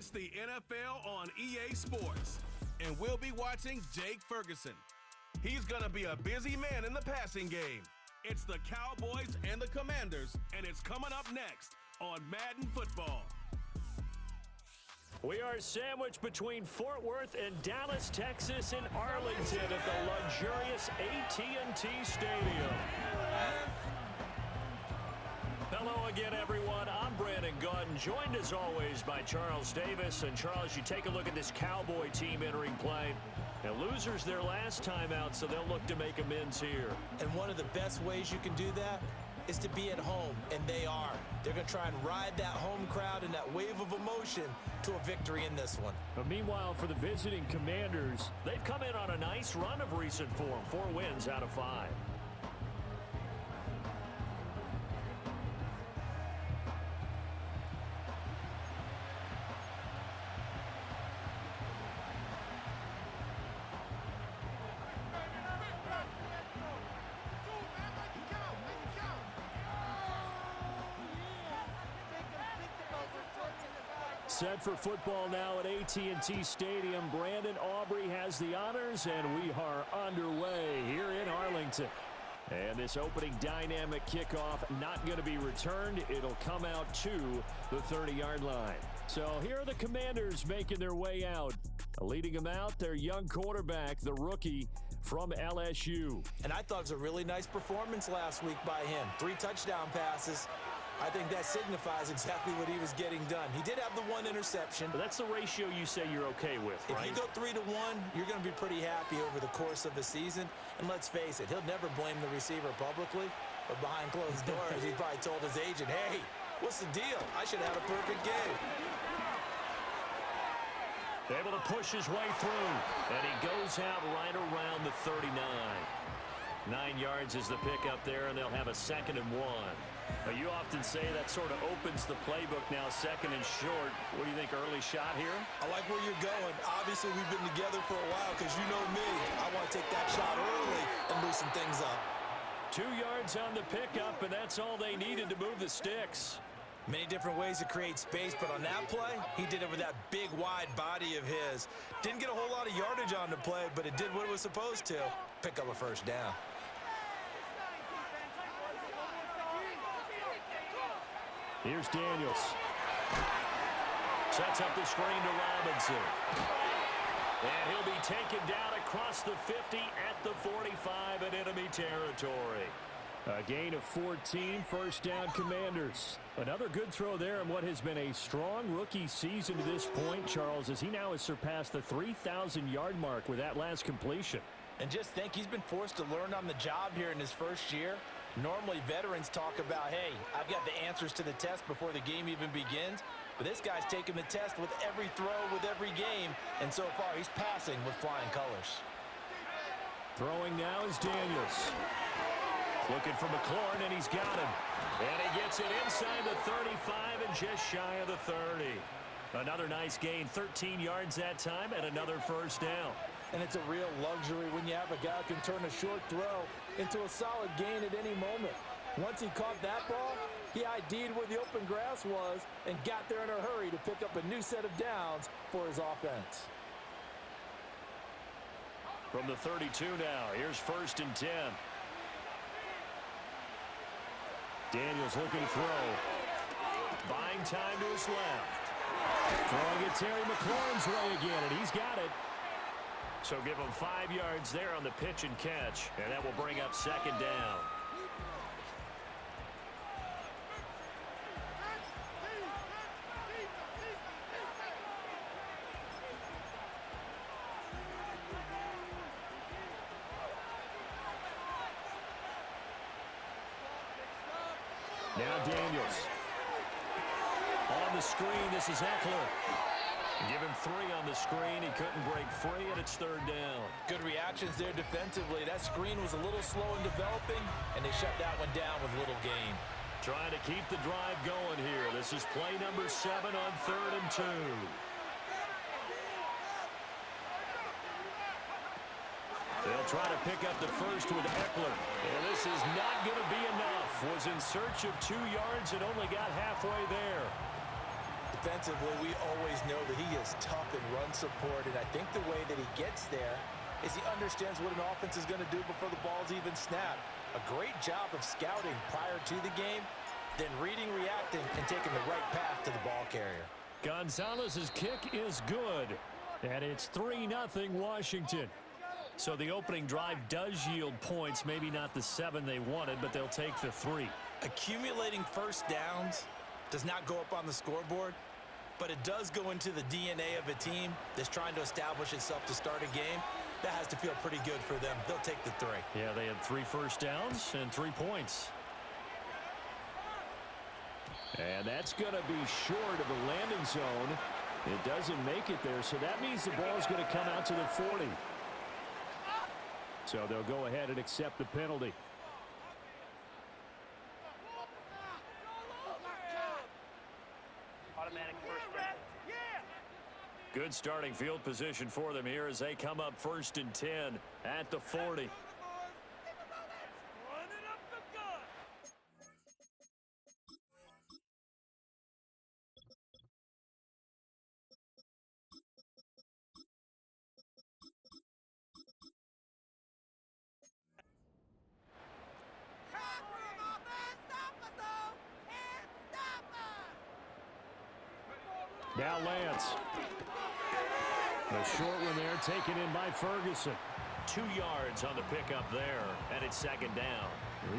Watch the NFL on EA Sports. And we'll be watching Jake Ferguson. He's going to be a busy man in the passing game. It's the Cowboys and the Commanders, and it's coming up next on Madden Football. We are sandwiched between Fort Worth and Dallas, Texas, and Arlington at the luxurious AT&T Stadium. Hello again, everyone. I'm Brandon Gautin, joined as always by Charles Davis. And Charles, you take a look at this Cowboy team entering play. Now, losers their last time out, so they'll look to make amends here. And one of the best ways you can do that is to be at home, and they are. They're going to try and ride that home crowd and that wave of emotion to a victory in this one. But meanwhile, for the visiting Commanders, they've come in on a nice run of recent form, 4 wins out of 5. Set for football now at AT&T Stadium. Brandon Aubrey has the honors, and we are underway here in Arlington. And this opening dynamic kickoff not going to be returned. It'll come out to the 30-yard line. So here are the Commanders making their way out. Leading them out, their young quarterback, the rookie from LSU. And I thought it was a really nice performance last week by him. 3 touchdown passes. I think that signifies exactly what he was getting done. He did have the 1 interception. But that's the ratio you say you're okay with, right? If you go 3-1, you're going to be pretty happy over the course of the season. And let's face it, he'll never blame the receiver publicly. But behind closed doors, he probably told his agent, hey, what's the deal? I should have a perfect game. Able to push his way through. And he goes out right around the 39. 9 yards is the pickup there, and they'll have a 2nd and 1. Now, you often say that sort of opens the playbook now, 2nd and short. What do you think, early shot here? I like where you're going. Obviously, we've been together for a while because you know me. I want to take that shot early and loosen things up. 2 yards on the pickup, and that's all they needed to move the sticks. Many different ways to create space, but on that play, he did it with that big, wide body of his. Didn't get a whole lot of yardage on the play, but it did what it was supposed to. Pick up a 1st down. Here's Daniels. Sets up the screen to Robinson. And he'll be taken down across the 50 at the 45 in enemy territory. A gain of 14, 1st down Commanders. Another good throw there in what has been a strong rookie season to this point, Charles, as he now has surpassed the 3,000-yard mark with that last completion. And just think, he's been forced to learn on the job here in his first year. Normally, veterans talk about, hey, I've got the answers to the test before the game even begins. But this guy's taking the test with every throw, with every game. And so far, he's passing with flying colors. Throwing now is Daniels. Looking for McLaurin, and he's got him. And he gets it inside the 35 and just shy of the 30. Another nice gain, 13 yards that time, and another 1st down. And it's a real luxury when you have a guy who can turn a short throw into a solid gain at any moment. Once he caught that ball, he ID'd where the open grass was and got there in a hurry to pick up a new set of downs for his offense. From the 32 now, here's 1st and 10. Daniels looking to throw. Buying time to his left. Throwing it Terry McLaurin's way again, and he's got it. So give him 5 yards there on the pitch and catch, and that will bring up 2nd down. Now Daniels. On the screen, this is Eckler. Give him 3 on the screen. He couldn't break free, and it's 3rd down. Good reactions there defensively. That screen was a little slow in developing, and they shut that one down with little gain. Trying to keep the drive going here. This is play number 7 on 3rd and 2. They'll try to pick up the first with Eckler. And this is not going to be enough. Was in search of 2 yards and only got halfway there. defensively, we always know that he is tough in run support, and I think the way that he gets there is he understands what an offense is going to do before the ball's even snapped. A great job of scouting prior to the game, then reading, reacting, and taking the right path to the ball carrier. Gonzalez's kick is good, and it's 3-0 Washington. So the opening drive does yield points, maybe not the 7 they wanted, but they'll take the 3. Accumulating first downs does not go up on the scoreboard, but it does go into the DNA of a team that's trying to establish itself to start a game. That has to feel pretty good for them. They'll take the 3. Yeah, they had 3 first downs and 3 points. And that's going to be short of the landing zone. It doesn't make it there, so that means the ball's going to come out to the 40. So they'll go ahead and accept the penalty. Automatic first down. Good starting field position for them here as they come up 1st and 10 at the 40. Now Lance. A short one there taken in by Ferguson. 2 yards on the pickup there, and it's 2nd down.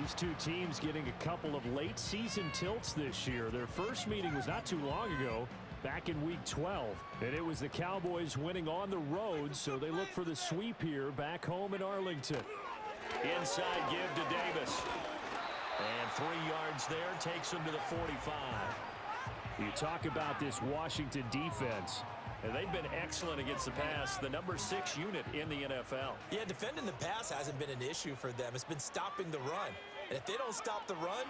These two teams getting a couple of late season tilts this year. Their first meeting was not too long ago, back in week 12. And it was the Cowboys winning on the road, so they look for the sweep here back home in Arlington. Inside give to Davis. And 3 yards there takes him to the 45. You talk about this Washington defense, and they've been excellent against the pass, the number 6 unit in the NFL. Yeah, defending the pass hasn't been an issue for them. It's been stopping the run. And if they don't stop the run,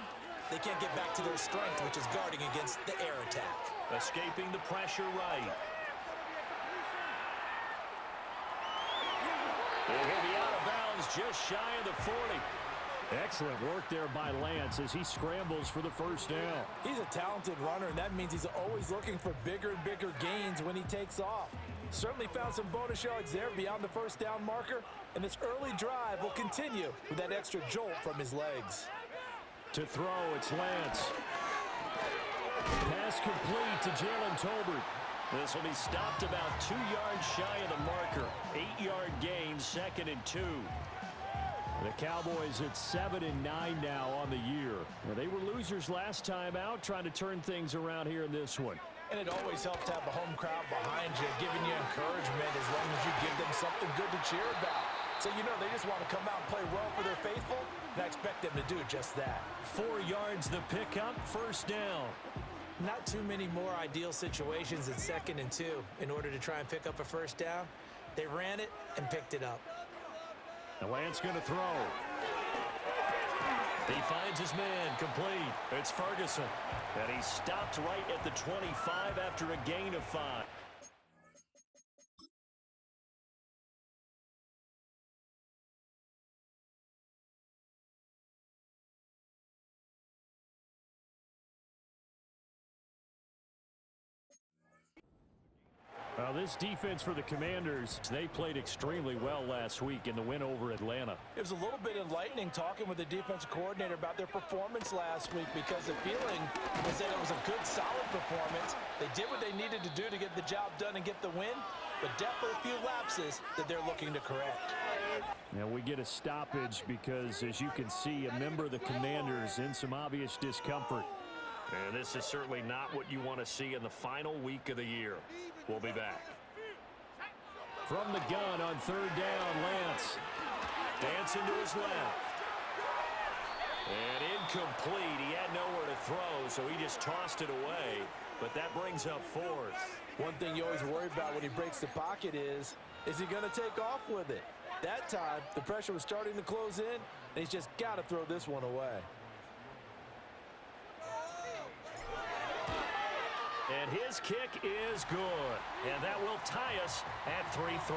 they can't get back to their strength, which is guarding against the air attack. Escaping the pressure right. They're going to be out of bounds just shy of the 40. Excellent work there by Lance as he scrambles for the first down. He's a talented runner, and that means he's always looking for bigger and bigger gains when he takes off. Certainly found some bonus yards there beyond the first down marker, and this early drive will continue with that extra jolt from his legs. To throw, it's Lance. Pass complete to Jalen Tolbert. This will be stopped about 2 yards shy of the marker. 8-yard gain, 2nd and 2. The Cowboys at 7-9 now on the year. Well, they were losers last time out, trying to turn things around here in this one. And it always helps to have a home crowd behind you, giving you encouragement as long as you give them something good to cheer about. So you know they just want to come out and play well for their faithful, and I expect them to do just that. 4 yards the pickup, 1st down. Not too many more ideal situations at 2nd and 2 in order to try and pick up a first down. They ran it and picked it up. And Lance going to throw. He finds his man complete. It's Ferguson. And he stopped right at the 25 after a gain of 5. Well, this defense for the Commanders, they played extremely well last week in the win over Atlanta. It was a little bit enlightening talking with the defensive coordinator about their performance last week because the feeling was that it was a good, solid performance. They did what they needed to do to get the job done and get the win, but definitely a few lapses that they're looking to correct. Now we get a stoppage because, as you can see, a member of the Commanders in some obvious discomfort. And this is certainly not what you want to see in the final week of the year. We'll be back. From the gun on 3rd down, Lance. Dancing to his left. And incomplete. He had nowhere to throw, so he just tossed it away. But that brings up 4th. One thing you always worry about when he breaks the pocket is he going to take off with it? That time, the pressure was starting to close in, and he's just got to throw this one away. And his kick is good. And that will tie us at 3-3.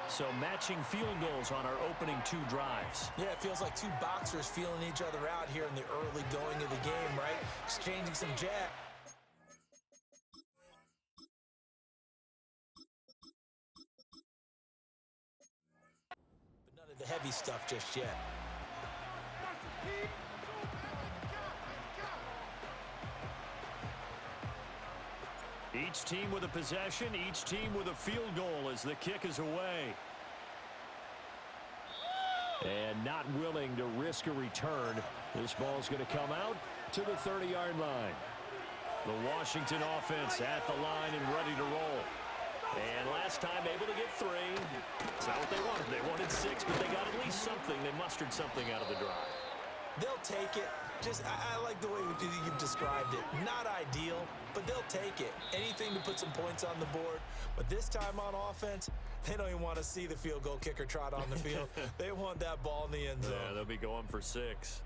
So matching field goals on our opening 2 drives. Yeah, it feels like 2 boxers feeling each other out here in the early going of the game, right? Exchanging some jab. the heavy stuff just yet. Each team with a possession, each team with a field goal as the kick is away. And not willing to risk a return. This ball's going to come out to the 30-yard line. The Washington offense at the line and ready to roll. And last time able to get 3. That's not what they wanted. They wanted 6, but they got at least something. They mustered something out of the drive. They'll take it. I like the way you've described it. Not ideal, but they'll take it. Anything to put some points on the board. But this time on offense, they don't even want to see the field goal kicker trot on the field. They want that ball in the end zone. Yeah, they'll be going for 6.